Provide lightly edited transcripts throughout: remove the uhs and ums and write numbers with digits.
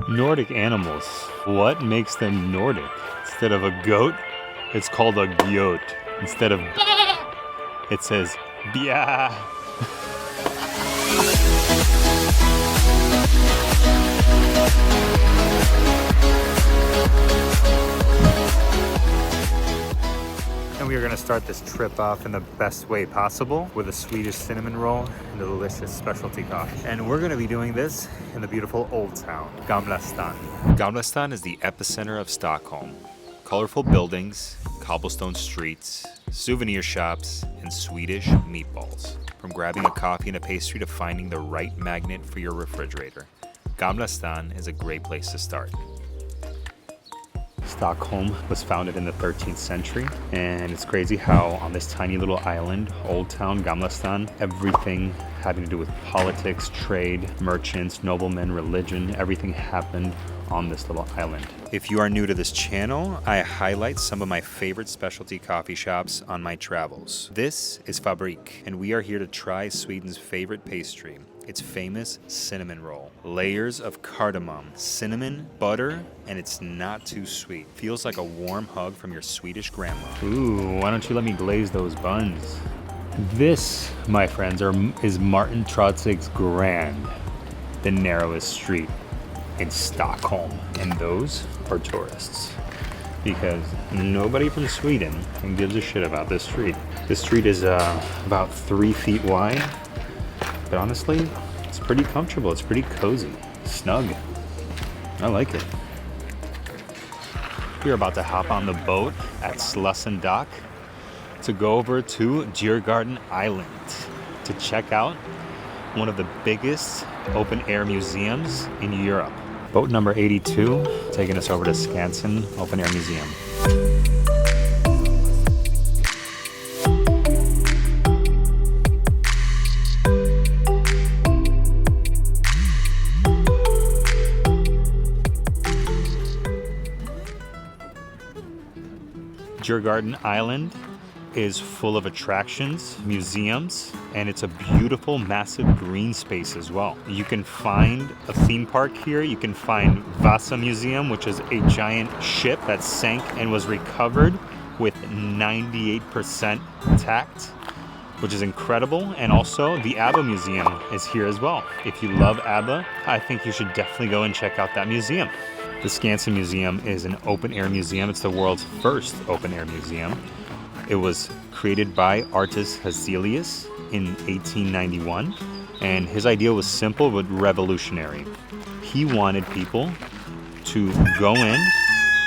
Nordic animals. What makes them Nordic? Instead of a goat, it's called a gjöt. Instead of it says bia. And we are going to start this trip off in the best way possible with a Swedish cinnamon roll and a delicious specialty coffee. And we're going to be doing this in the beautiful old town, Gamla Stan. Gamla Stan is the epicenter of Stockholm. Colorful buildings, cobblestone streets, souvenir shops, and Swedish meatballs. From grabbing a coffee and a pastry to finding the right magnet for your refrigerator, Gamla Stan is a great place to start. Stockholm was founded in the 13th century, and it's crazy how on this tiny little island, Old Town, Gamla Stan, everything having to do with politics, trade, merchants, noblemen, religion, everything happened on this little island. If you are new to this channel, I highlight some of my favorite specialty coffee shops on my travels. This is Fabrique, and we are here to try Sweden's favorite pastry, its famous cinnamon roll. Layers of cardamom, cinnamon, butter, and it's not too sweet. Feels like a warm hug from your Swedish grandma. Ooh, why don't you let me glaze those buns? This, my friends, is Mårten Trotzigs Gränd, the narrowest street in Stockholm. And those are tourists, because nobody from Sweden gives a shit about this street. This street is about 3 feet wide. But honestly, it's pretty comfortable. It's pretty cozy, snug. I like it. We're about to hop on the boat at Slussen dock to go over to Djurgården Island to check out one of the biggest open-air museums in Europe. Boat number 82, taking us over to Skansen Open-Air Museum. Djurgården Island is full of attractions, museums, and it's a beautiful, massive green space as well. You can find a theme park here. You can find Vasa Museum, which is a giant ship that sank and was recovered with 98% intact, which is incredible. And also the ABBA Museum is here as well. If you love ABBA, I think you should definitely go and check out that museum. The Skansen Museum is an open-air museum. It's the world's first open-air museum. It was created by artist Hazelius in 1891, and his idea was simple but revolutionary. He wanted people to go in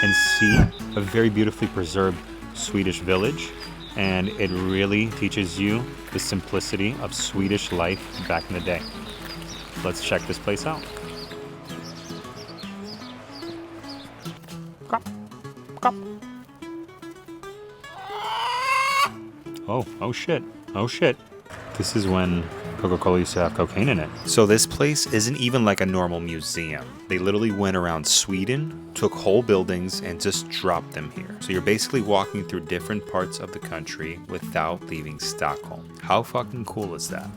and see a very beautifully preserved Swedish village, and it really teaches you the simplicity of Swedish life back in the day. Let's check this place out. Oh shit. This is when Coca-Cola used to have cocaine in it. So this place isn't even like a normal museum. They literally went around Sweden, took whole buildings, and just dropped them here. So you're basically walking through different parts of the country without leaving Stockholm. How fucking cool is that?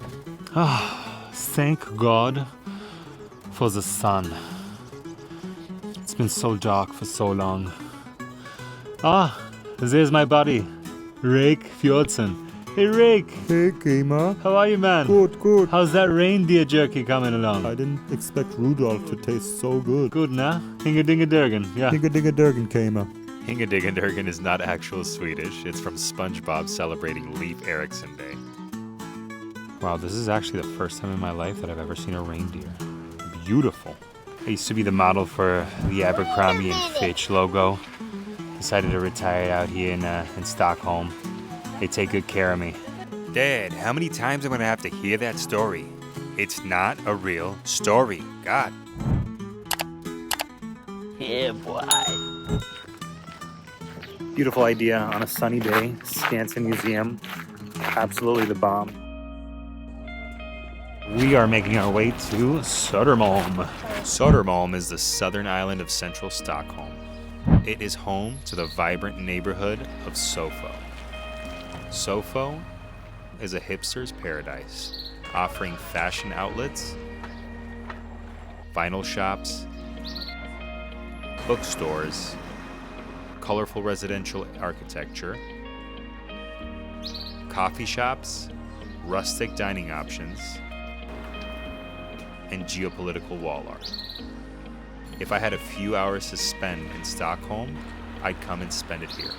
Thank God for the sun. It's been so dark for so long. There's my buddy, Rake Fjordsen. Hey Rake! Hey Gamer. How are you, man? Good. How's that reindeer jerky coming along? I didn't expect Rudolph to taste so good. Good, nah? Hinga-dinga-durgan, yeah. Hinga-dinga-durgan, Gamer. Hinga-dinga-durgan is not actual Swedish. It's from SpongeBob celebrating Leif Erikson Day. Wow, this is actually the first time in my life that I've ever seen a reindeer. Beautiful. I used to be the model for the Abercrombie and Fitch logo. Decided to retire out here in Stockholm. They take good care of me. Dad, how many times am I going to have to hear that story? It's not a real story. God. Yeah, boy. Beautiful idea on a sunny day. Skansen Museum. Absolutely the bomb. We are making our way to Södermalm. Södermalm is the southern island of central Stockholm. It is home to the vibrant neighborhood of SoFo. SoFo is a hipster's paradise, offering fashion outlets, vinyl shops, bookstores, colorful residential architecture, coffee shops, rustic dining options, and geopolitical wall art. If I had a few hours to spend in Stockholm, I'd come and spend it here.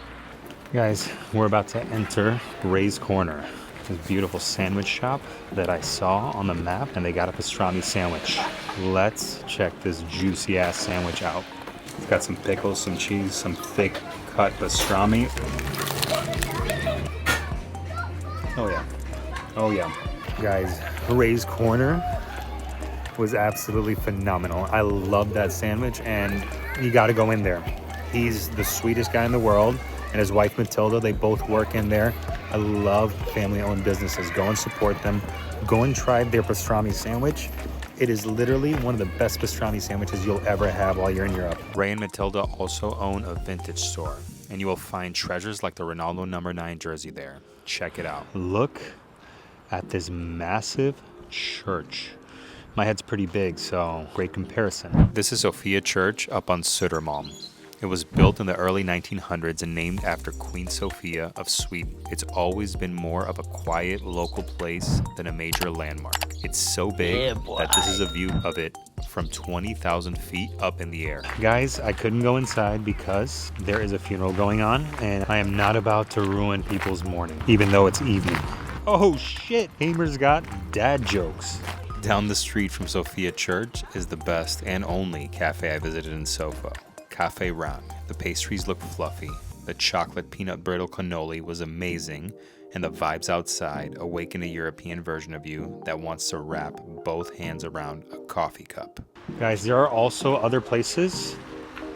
Guys, we're about to enter Reys Corner, this beautiful sandwich shop that I saw on the map, and they got a pastrami sandwich. Let's check this juicy ass sandwich out. It's got some pickles, some cheese, some thick cut pastrami. Oh yeah. Oh yeah. Guys, Reys Corner was absolutely phenomenal. I love that sandwich, and you gotta go in there. He's the sweetest guy in the world, and his wife Matilda, they both work in there. I love family-owned businesses. Go and support them. Go and try their pastrami sandwich. It is literally one of the best pastrami sandwiches you'll ever have while you're in Europe. Ray and Matilda also own a vintage store, and you will find treasures like the Ronaldo number 9 jersey there. Check it out. Look at this massive church. My head's pretty big, so great comparison. This is Sofia Church up on Södermalm. It was built in the early 1900s and named after Queen Sofia of Sweden. It's always been more of a quiet local place than a major landmark. It's so big that this is a view of it from 20,000 feet up in the air. Guys, I couldn't go inside because there is a funeral going on, and I am not about to ruin people's morning, even though it's evening. Oh shit, Hamer's got dad jokes. Down the street from Sofia Church is the best and only cafe I visited in SoFo. Kafe Rang. The pastries look fluffy, the chocolate peanut brittle cannoli was amazing, and the vibes outside awaken a European version of you that wants to wrap both hands around a coffee cup. Guys, there are also other places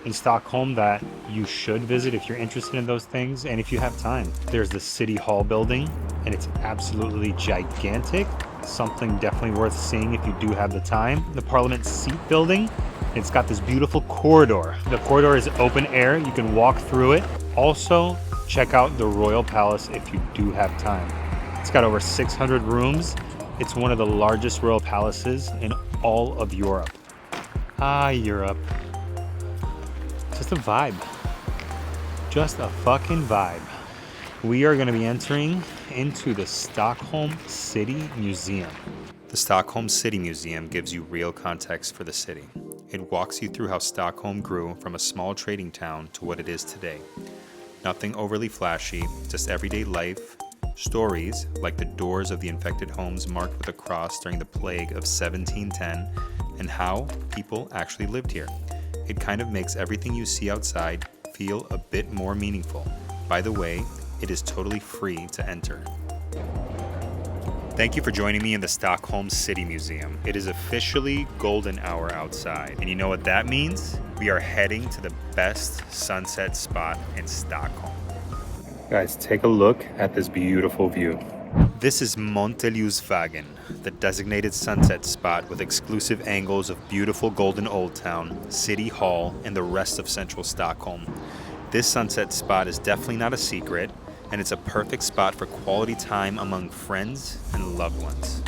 in Stockholm that you should visit if you're interested in those things and if you have time. There's the City Hall building, and it's absolutely gigantic. Something definitely worth seeing if you do have the time. The Parliament Seat building, it's got this beautiful corridor. The corridor is open air, you can walk through it. Also, check out the Royal Palace if you do have time. It's got over 600 rooms. It's one of the largest royal palaces in all of Europe. Ah, Europe. Just a vibe. Just a fucking vibe. We are going to be entering into the Stockholm City Museum. The Stockholm City Museum gives you real context for the city. It walks you through how Stockholm grew from a small trading town to what it is today. Nothing overly flashy, just everyday life, stories like the doors of the infected homes marked with a cross during the plague of 1710, and how people actually lived here. It kind of makes everything you see outside feel a bit more meaningful. By the way, it is totally free to enter. Thank you for joining me in the Stockholm City Museum. It is officially golden hour outside, and you know what that means? We are heading to the best sunset spot in Stockholm. Guys, take a look at this beautiful view. This is Monteliusvägen, the designated sunset spot with exclusive angles of beautiful golden Old Town, City Hall, and the rest of central Stockholm. This sunset spot is definitely not a secret, and it's a perfect spot for quality time among friends and loved ones.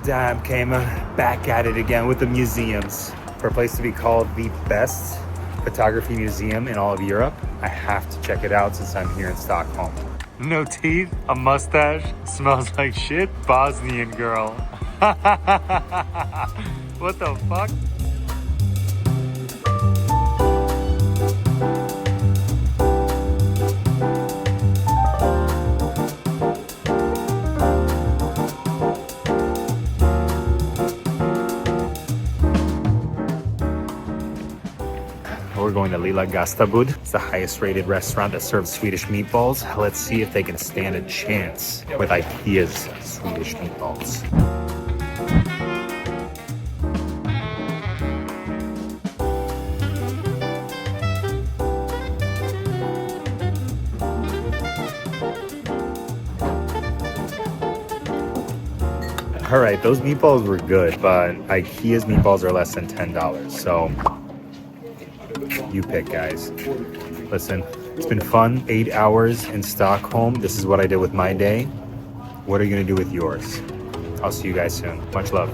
Damn, Kama, back at it again with the museums. For a place to be called the best photography museum in all of Europe, I have to check it out since I'm here in Stockholm. No teeth, a mustache, smells like shit, Bosnian girl. What the fuck? We're going to Lilla Gästabud. It's the highest rated restaurant that serves Swedish meatballs. Let's see if they can stand a chance with IKEA's Swedish meatballs. All right, those meatballs were good, but IKEA's meatballs are less than $10. So you pick, guys. Listen, it's been fun. 8 hours in Stockholm. This is what I did with my day. What are you gonna do with yours? I'll see you guys soon. Much love.